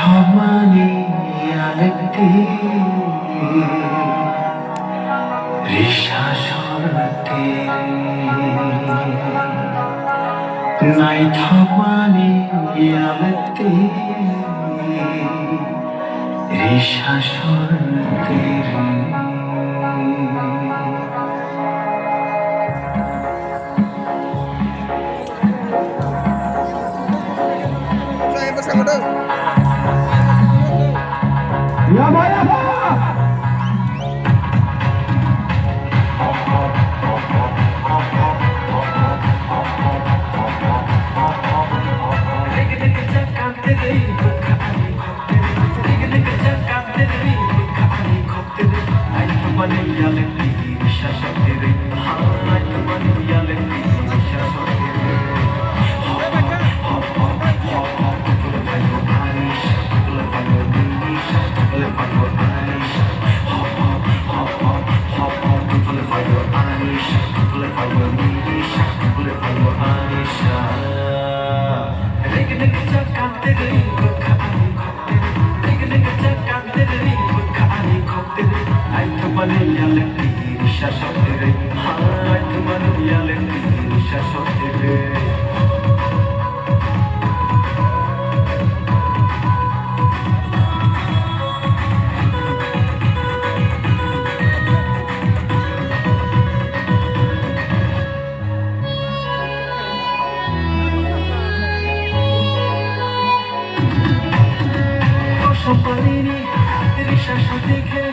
Thomani alekti risha sorte nai thomani alekti risha sorte Ya ba ya ba. Somebody, risha দেখে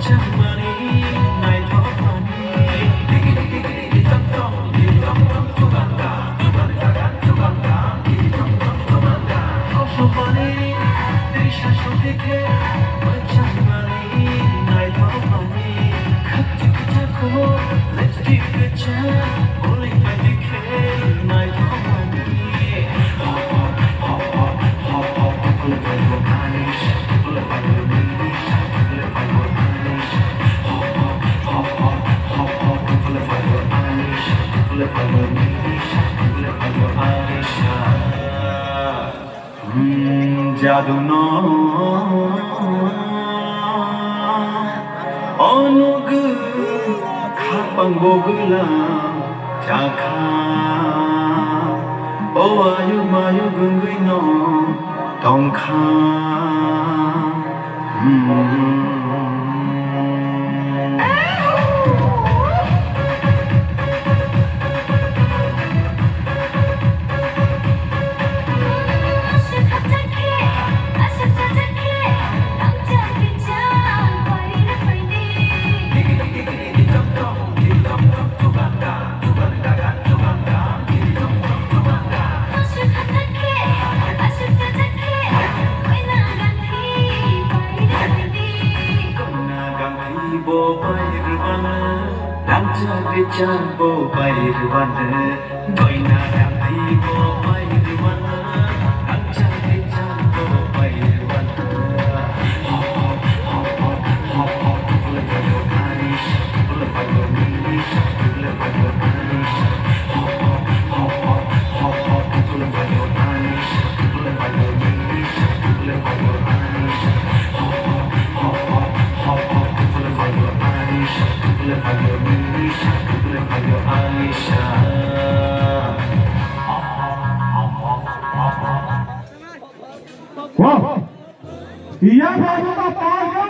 চামানি নাই ধপানি দিগি দিগি দিগি Tom Tom চুগান্ডা চুগান্ডা চুগান্ডা চুগান্ডা somebody, risha দেখে চামানি নাই ধপানি খাচ্ছি খাচ্ছি let's keep it chill only if I decay নাই ধপানি জাদু অনুগ খাপাং বগুলা জাখা ও আয়ু মায়ু গুঙ্গুই ন টংখা Jambo Bairwana, Goina Rambo Bairwana, Anjali Jambo Bairwana. Hop hop hop hop hop hop, pull up your Irish, pull up your English, pull up your Irish. Hop hop hop hop hop hop, pull up your Irish, pull up your English, pull up your Irish. Hop hop hop hop hop hop, pull up your Irish, pull up your English. Aisha Wow. Iya baru apa?